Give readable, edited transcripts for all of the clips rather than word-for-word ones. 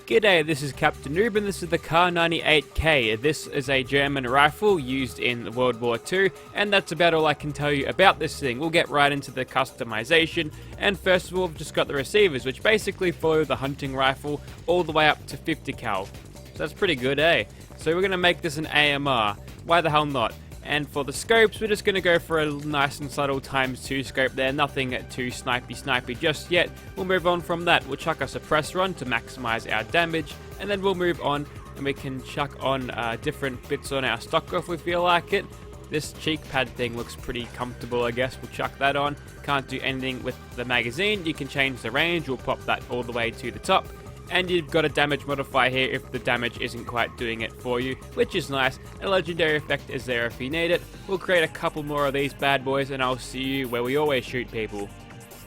G'day, this is Captainoob and this is the Kar98K. This is a German rifle used in World War II, and that's about all I can tell you about this thing. We'll get right into the customization, and first of all, we've just got the receivers, which basically follow the hunting rifle all the way up to 50 cal. So that's pretty good, eh? So we're going to make this an AMR. Why the hell not? And for the scopes, we're just going to go for a nice and subtle ×2 scope there. Nothing too snipey just yet. We'll move on from that. We'll chuck a suppressor on to maximize our damage. And then we'll move on and we can chuck on different bits on our stock if we feel like it. This cheek pad thing looks pretty comfortable, I guess. We'll chuck that on. Can't do anything with the magazine. You can change the range. We'll pop that all the way to the top. And you've got a damage modifier here if the damage isn't quite doing it for you, which is nice. A legendary effect is there if you need it. We'll create a couple more of these bad boys and I'll see you where we always shoot people.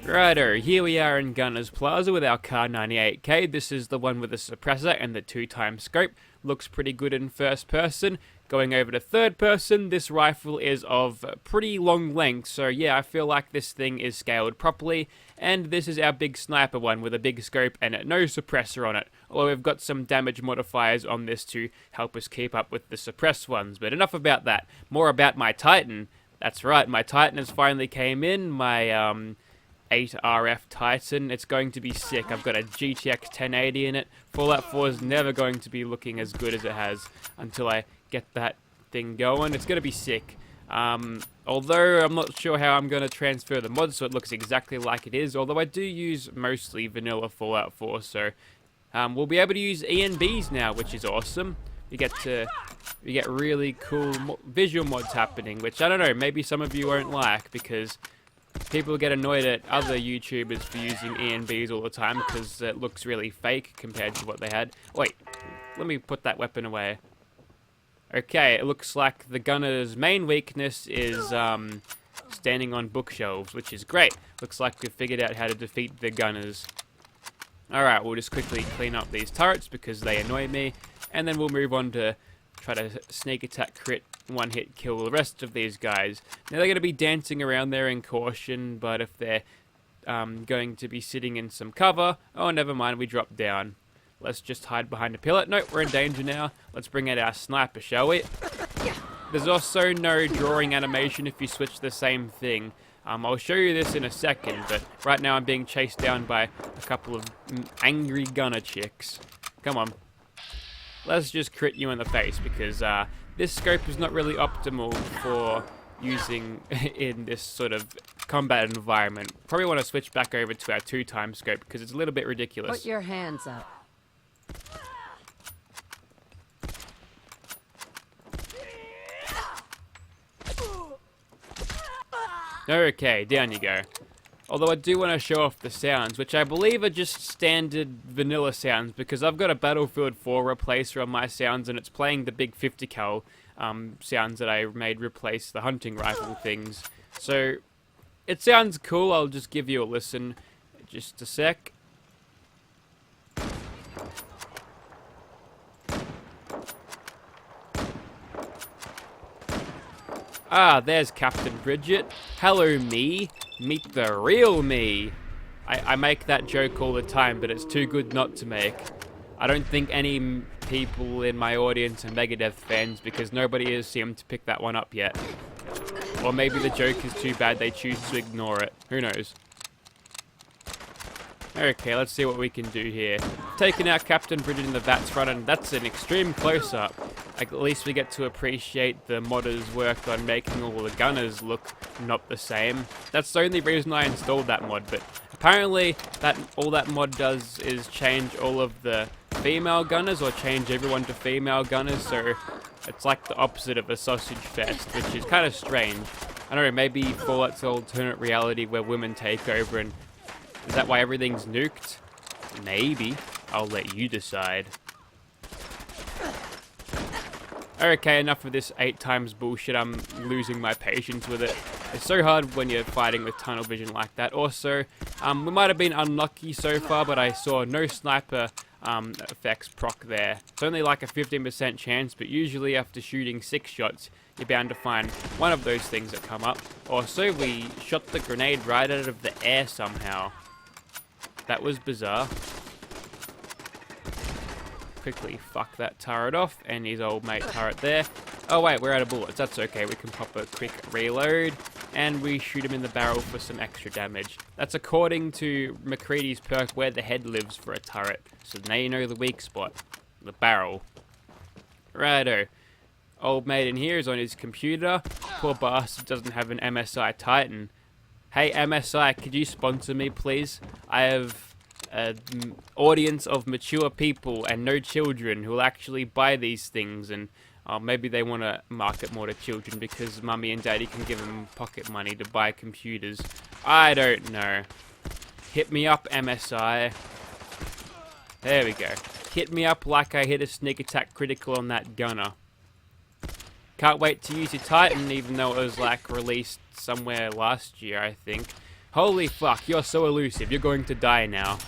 Righto, here we are in Gunner's Plaza with our Kar98K. This is the one with the suppressor and the 2x scope. Looks pretty good in first person. Going over to third person, this rifle is of pretty long length, so yeah, I feel like this thing is scaled properly. And this is our big sniper one with a big scope and no suppressor on it. Although we've got some damage modifiers on this to help us keep up with the suppressed ones. But enough about that. More about my Titan. That's right, my Titan has finally came in. My 8RF Titan. It's going to be sick. I've got a GTX 1080 in it. Fallout 4 is never going to be looking as good as it has until I get that thing going. It's going to be sick. Although I'm not sure how I'm going to transfer the mods so it looks exactly like it is. Although I do use mostly vanilla Fallout 4, so we'll be able to use ENBs now, which is awesome. We get really cool visual mods happening, which I don't know, maybe some of you won't like because people get annoyed at other YouTubers for using ENBs all the time because it looks really fake compared to what they had. Wait, let me put that weapon away. Okay, it looks like the gunner's main weakness is standing on bookshelves, which is great. Looks like we've figured out how to defeat the gunners. Alright, we'll just quickly clean up these turrets because they annoy me, and then we'll move on to try to sneak attack, crit, one-hit kill the rest of these guys. Now they're going to be dancing around there in caution, but if they're going to be sitting in some cover, oh never mind, we drop down. Let's just hide behind a pillar. Nope, we're in danger now. Let's bring out our sniper, shall we? There's also no drawing animation if you switch the same thing. I'll show you this in a second, but right now I'm being chased down by a couple of angry gunner chicks. Come on. Let's just crit you in the face because this scope is not really optimal for using in this sort of combat environment. Probably want to switch back over to our 2x scope because it's a little bit ridiculous. Put your hands up. Okay, down you go. Although I do want to show off the sounds, which I believe are just standard vanilla sounds, because I've got a Battlefield 4 replacer on my sounds, and it's playing the big 50 cal sounds that I made replace the hunting rifle things. So, it sounds cool. I'll just give you a listen. Just a sec. Ah, there's Captain Bridget. Hello, me. Meet the real me. I make that joke all the time, but it's too good not to make. I don't think any people in my audience are Megadeth fans because nobody has seemed to pick that one up yet. Or maybe the joke is too bad they choose to ignore it. Who knows? Okay, let's see what we can do here. Taking out Captain Bridget in the VATS front, and that's an extreme close-up. At least we get to appreciate the modders' work on making all the gunners look not the same. That's the only reason I installed that mod, but apparently all that mod does is change all of the female gunners, or change everyone to female gunners, so it's like the opposite of a sausage fest, which is kind of strange. I don't know, maybe Fallout's an alternate reality where women take over, and is that why everything's nuked? Maybe. I'll let you decide. Okay, enough of this 8x bullshit. I'm losing my patience with it. It's so hard when you're fighting with tunnel vision like that. Also, we might have been unlucky so far, but I saw no sniper effects proc there. It's only like a 15% chance, but usually after shooting 6 shots, you're bound to find one of those things that come up. Also, we shot the grenade right out of the air somehow. That was bizarre. quickly fuck that turret off, and his old mate turret there. Oh wait, we're out of bullets. That's okay. We can pop a quick reload, and we shoot him in the barrel for some extra damage. That's according to McCready's perk, where the head lives for a turret. So now you know the weak spot, the barrel. Righto. Old mate in here is on his computer. Poor bastard doesn't have an MSI Titan. Hey MSI, could you sponsor me, please? I have an audience of mature people and no children who will actually buy these things, and maybe they want to market more to children because mummy and daddy can give them pocket money to buy computers. I don't know. Hit me up, MSI. There we go. Hit me up like I hit a sneak attack critical on that gunner. Can't wait to use your Titan, even though it was like released somewhere last year, I think. Holy fuck, you're so elusive. You're going to die now.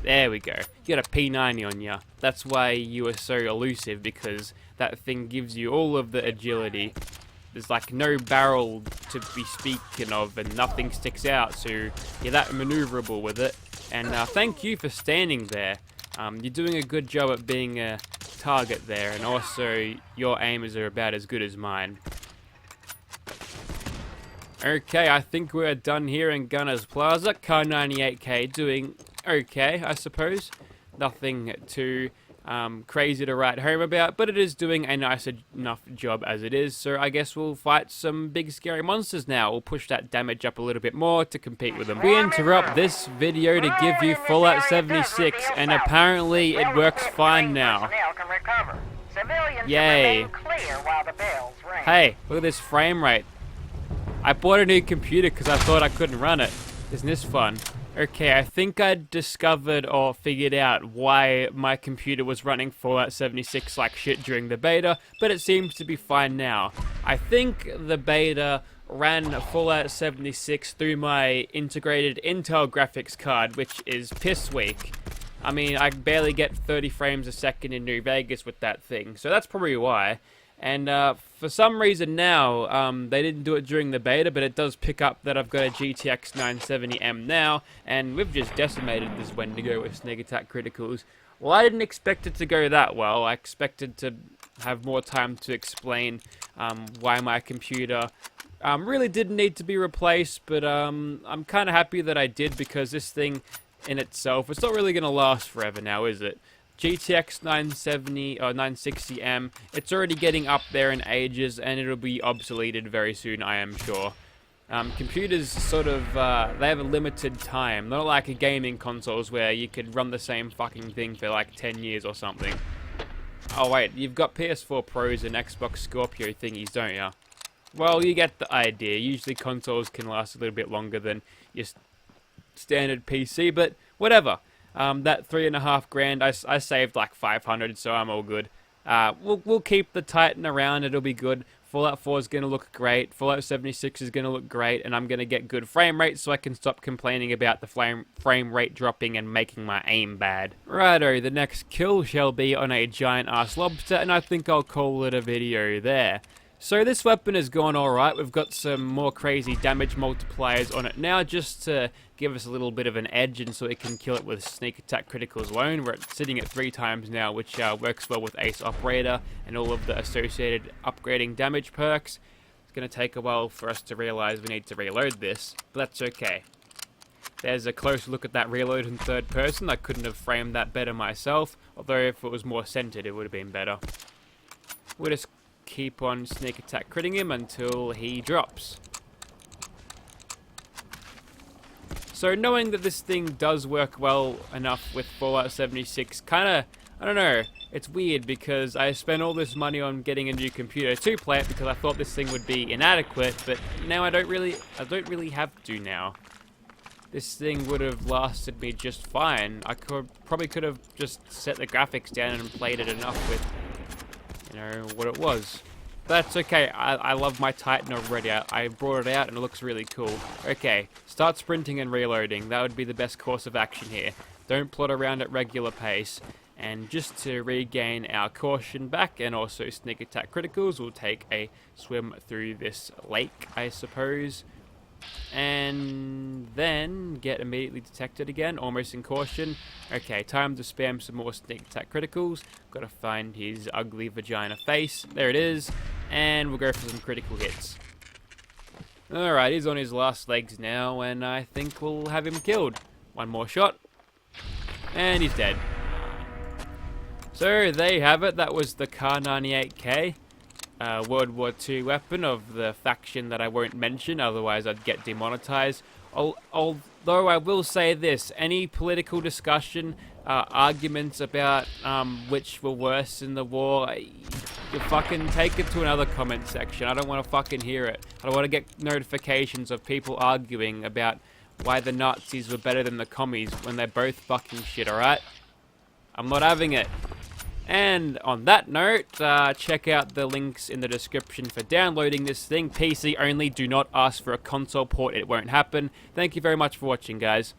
There we go. You got a P90 on you. That's why you are so elusive, because that thing gives you all of the agility. There's like no barrel to be speaking of, and nothing sticks out, so you're that maneuverable with it. And thank you for standing there. You're doing a good job at being a target there, and also your aim is about as good as mine. Okay, I think we're done here in Gunners Plaza. Kar98K doing okay, I suppose. Nothing too crazy to write home about, but it is doing a nice enough job as it is, so I guess we'll fight some big scary monsters now. We'll push that damage up a little bit more to compete with them. We interrupt this video to give you Fallout 76, and apparently it works fine now. Yay. Hey, look at this frame rate. I bought a new computer because I thought I couldn't run it. Isn't this fun? Okay, I think I discovered or figured out why my computer was running Fallout 76 like shit during the beta, but it seems to be fine now. I think the beta ran Fallout 76 through my integrated Intel graphics card, which is piss weak. I mean, I barely get 30 frames a second in New Vegas with that thing, so that's probably why. And for some reason now, they didn't do it during the beta, but it does pick up that I've got a GTX 970M now, and we've just decimated this Wendigo with sneak attack criticals. Well, I didn't expect it to go that well. I expected to have more time to explain why my computer really didn't need to be replaced, but I'm kind of happy that I did, because this thing in itself, it's not really going to last forever now, is it? GTX 970 or 960M, it's already getting up there in ages, and it'll be obsoleted very soon, I am sure. Computers sort of, they have a limited time, not like gaming consoles where you could run the same fucking thing for like 10 years or something. Oh wait, you've got PS4 Pros and Xbox Scorpio thingies, don't you? Well, you get the idea. Usually consoles can last a little bit longer than your standard PC, but whatever. That $3.5 grand, I saved like 500, so I'm all good. We'll keep the Titan around, it'll be good. Fallout 4 is going to look great, Fallout 76 is going to look great, and I'm going to get good frame rate so I can stop complaining about the frame rate dropping and making my aim bad. Righto, the next kill shall be on a giant ass lobster, and I think I'll call it a video there. So this weapon has gone alright. We've got some more crazy damage multipliers on it now, just to give us a little bit of an edge, and so we can kill it with sneak attack criticals alone. We're sitting at 3 times now, which works well with Ace Operator and all of the associated upgrading damage perks. It's going to take a while for us to realize we need to reload this, but that's okay. There's a close look at that reload in third person. I couldn't have framed that better myself, although if it was more centered it would have been better. We'll just keep on sneak attack critting him until he drops. So knowing that this thing does work well enough with Fallout 76, kinda, I don't know, it's weird because I spent all this money on getting a new computer to play it because I thought this thing would be inadequate, but now I don't really have to now. This thing would have lasted me just fine. I probably could have just set the graphics down and played it enough with, you know, what it was. That's okay, I love my Titan already. I brought it out and it looks really cool. Okay, start sprinting and reloading. That would be the best course of action here. Don't plod around at regular pace. And just to regain our caution back and also sneak attack criticals, we'll take a swim through this lake, I suppose. And then get immediately detected again, almost in caution. Okay, time to spam some more sneak attack criticals. Gotta find his ugly vagina face. There it is. And we'll go for some critical hits. Alright, he's on his last legs now, and I think we'll have him killed. One more shot. And he's dead. So, there you have it. That was the Kar98K. World War II weapon of the faction that I won't mention, otherwise I'd get demonetized. Although I will say this, any political discussion, arguments about which were worse in the war, you fucking take it to another comment section. I don't want to fucking hear it. I don't want to get notifications of people arguing about why the Nazis were better than the commies when they're both fucking shit, alright? I'm not having it. And on that note, check out the links in the description for downloading this thing. PC only, do not ask for a console port, it won't happen. Thank you very much for watching, guys.